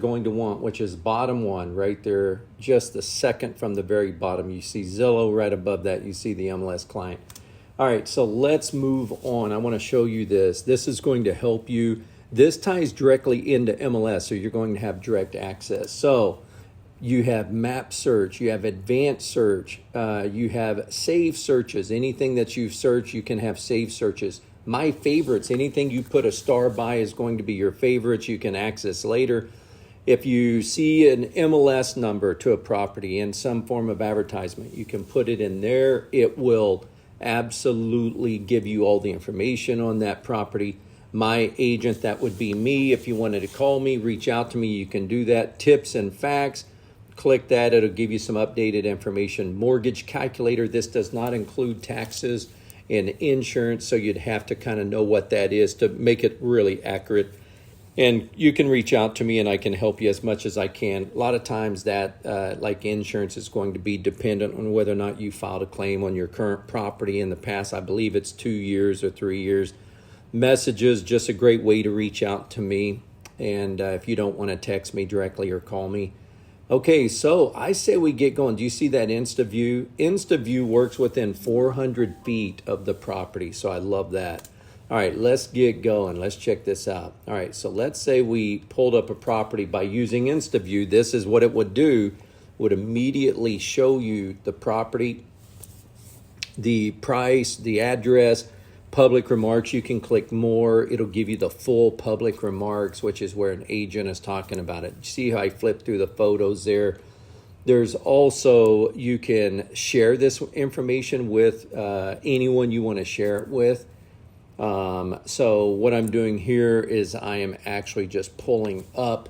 going to want, which is bottom one right there, just the second from the very bottom. You see Zillow right above that. You see the MLS client. All right, so let's move on. I want to show you this. This is going to help you. This ties directly into MLS, so you're going to have direct access. So you have map search, you have advanced search, you have save searches. Anything that you've searched, you can have save searches. My favorites, anything you put a star by is going to be your favorites. You can access later. If you see an MLS number to a property in some form of advertisement, you can put it in there. It will absolutely give you all the information on that property. My agent, that would be me. If you wanted to call me, reach out to me, you can do that. Tips and facts, click that. It'll give you some updated information. Mortgage calculator, this does not include taxes and insurance, so you'd have to kind of know what that is to make it really accurate. And you can reach out to me and I can help you as much as I can. A lot of times that, like insurance, is going to be dependent on whether or not you filed a claim on your current property in the past. I believe it's 2 years or 3 years. Messages, just a great way to reach out to me. And if you don't want to text me directly or call me. Okay, so I say we get going. Do you see that InstaView? InstaView works within 400 feet of the property, so I love that. All right, let's get going. Let's check this out. All right, so let's say we pulled up a property by using InstaView. This is what it would do. Would immediately show you the property, the price, the address, public remarks. You can click more. It'll give you the full public remarks, which is where an agent is talking about it. See how I flip through the photos there? There's also, you can share this information with anyone you want to share it with. So what I'm doing here is I am actually just pulling up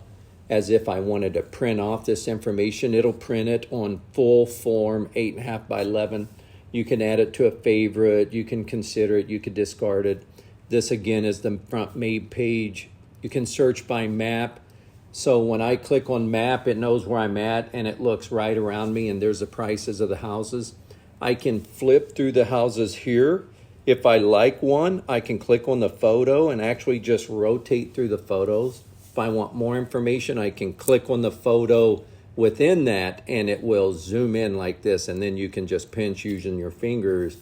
as if I wanted to print off this information. It'll print it on full form, 8.5 by 11. You can add it to a favorite. You can consider it. You could discard it. This again is the front made page. You can search by map. So when I click on map, it knows where I'm at and it looks right around me and there's the prices of the houses. I can flip through the houses here. If I like one, I can click on the photo and actually just rotate through the photos. If I want more information, I can click on the photo within that and it will zoom in like this, and then you can just pinch using your fingers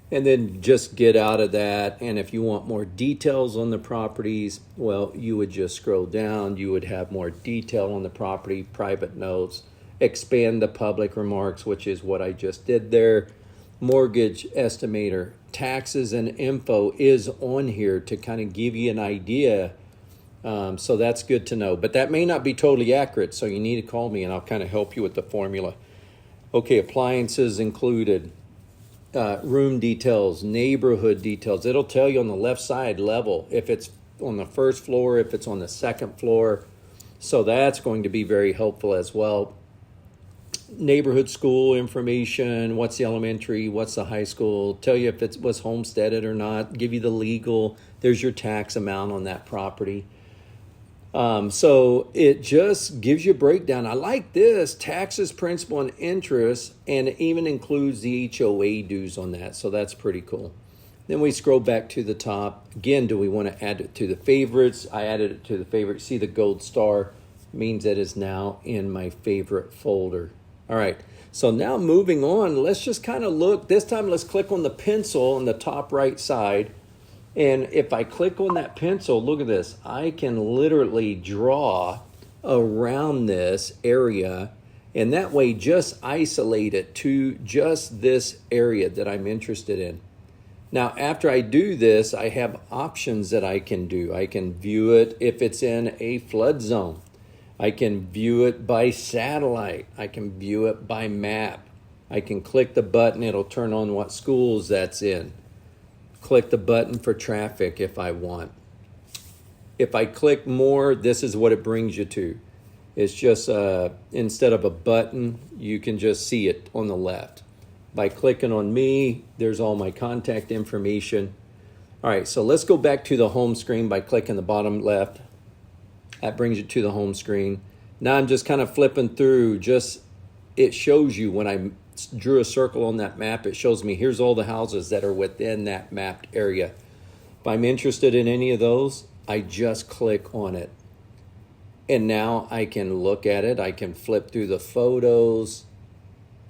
and then just get out of that. And if you want more details on the properties, well, you would just scroll down. You would have more detail on the property, private notes, expand the public remarks, which is what I just did there. Mortgage estimator, taxes and info is on here to kind of give you an idea. So that's good to know, but that may not be totally accurate. So you need to call me and I'll kind of help you with the formula. Okay, appliances included, room details, neighborhood details. It'll tell you on the left side level, if it's on the first floor, if it's on the second floor. So that's going to be very helpful as well. Neighborhood school information, what's the elementary, what's the high school, tell you if it was homesteaded or not, give you the legal, there's your tax amount on that property. So it just gives you a breakdown. I like this, taxes, principal, and interest, and it even includes the HOA dues on that. So that's pretty cool. Then we scroll back to the top. Again, do we want to add it to the favorites? I added it to the favorites. See the gold star means that is now in my favorite folder. All right, so now moving on, let's just kind of look. This time let's click on the pencil on the top right side. And if I click on that pencil, look at this. I can literally draw around this area. And that way just isolate it to just this area that I'm interested in. Now, after I do this, I have options that I can do. I can view it if it's in a flood zone. I can view it by satellite. I can view it by map. I can click the button. It'll turn on what schools that's in. Click the button for traffic if I want. If I click more, this is what it brings you to. It's just instead of a button, you can just see it on the left. By clicking on me, there's all my contact information. All right, so let's go back to the home screen by clicking the bottom left. That brings you to the home screen. Now I'm just kind of flipping through. It shows you when I drew a circle on that map, it shows me here's all the houses that are within that mapped area. If I'm interested in any of those, I just click on it. And now I can look at it. I can flip through the photos,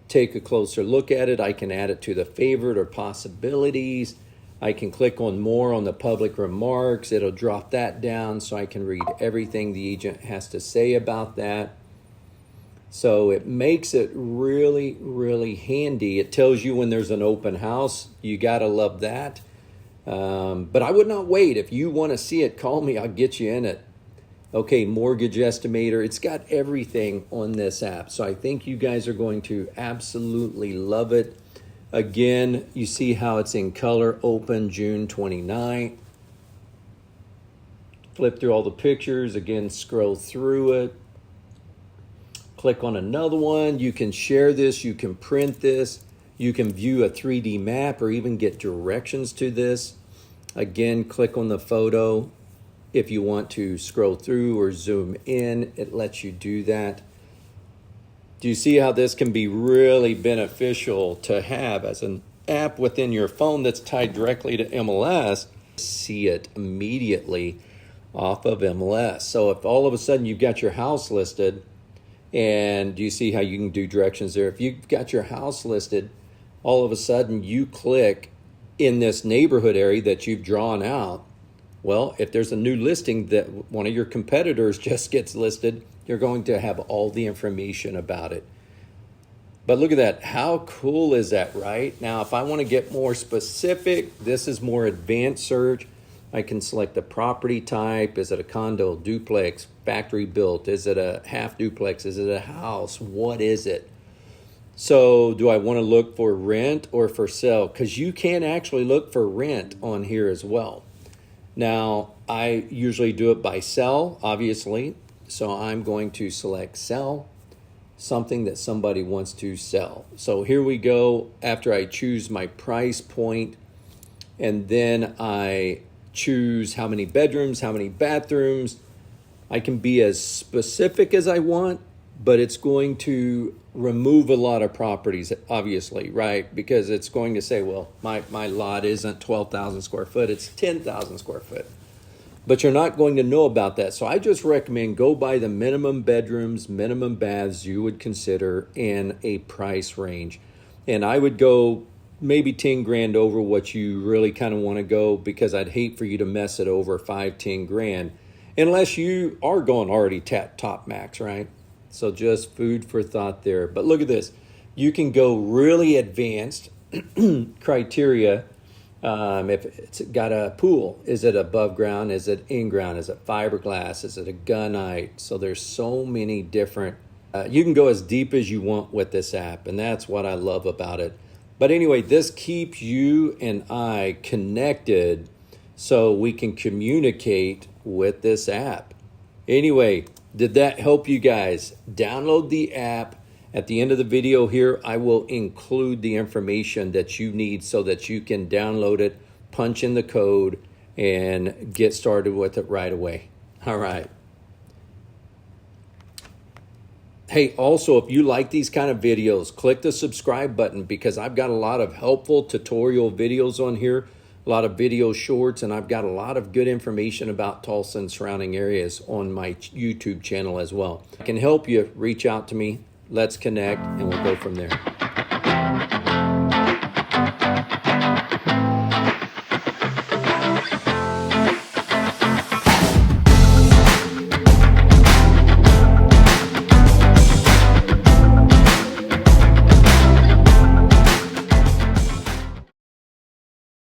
take a closer look at it. I can add it to the favorite or possibilities. I can click on more on the public remarks. It'll drop that down so I can read everything the agent has to say about that. So it makes it really, really handy. It tells you when there's an open house. You gotta love that. But I would not wait. If you want to see it, call me. I'll get you in it. Okay, mortgage estimator. It's got everything on this app. So I think you guys are going to absolutely love it. Again, you see how it's in color, open June 29th. Flip through all the pictures. Again, scroll through it. Click on another one. You can share this. You can print this. You can view a 3D map or even get directions to this. Again, click on the photo. If you want to scroll through or zoom in, it lets you do that. Do you see how this can be really beneficial to have as an app within your phone that's tied directly to MLS? See it immediately off of MLS. So if all of a sudden you've got your house listed, and do you see how you can do directions there? If you've got your house listed, all of a sudden you click in this neighborhood area that you've drawn out. Well, if there's a new listing that one of your competitors just gets listed, you're going to have all the information about it. But look at that. How cool is that, right? Now, if I want to get more specific, this is more advanced search. I can select the property type. Is it a condo, duplex, factory built? Is it a half duplex? Is it a house? What is it? So do I want to look for rent or for sale? Because you can actually look for rent on here as well. Now, I usually do it by sell, obviously. So I'm going to select sell, something that somebody wants to sell. So here we go. After I choose my price point, and then I choose how many bedrooms, how many bathrooms. I can be as specific as I want, but it's going to remove a lot of properties, obviously, right? Because it's going to say, well, my lot isn't 12,000 square foot, it's 10,000 square foot. But you're not going to know about that. So I just recommend go by the minimum bedrooms, minimum baths you would consider in a price range. And I would go maybe 10 grand over what you really kind of want to go, because I'd hate for you to mess it over 5-10 grand unless you are going already top max, right? So just food for thought there. But look at this. You can go really advanced criteria. If it's got a pool, is it above ground? Is it in ground? Is it fiberglass? Is it a gunite? So there's so many different, you can go as deep as you want with this app. And that's what I love about it. But anyway, this keeps you and I connected so we can communicate with this app. Anyway, did that help you guys? Download the app. At the end of the video here, I will include the information that you need so that you can download it, punch in the code, and get started with it right away. All right. Hey, also, if you like these kind of videos, click the subscribe button, because I've got a lot of helpful tutorial videos on here, a lot of video shorts, and I've got a lot of good information about Tulsa and surrounding areas on my YouTube channel as well. I can help you. Reach out to me. Let's connect, and we'll go from there.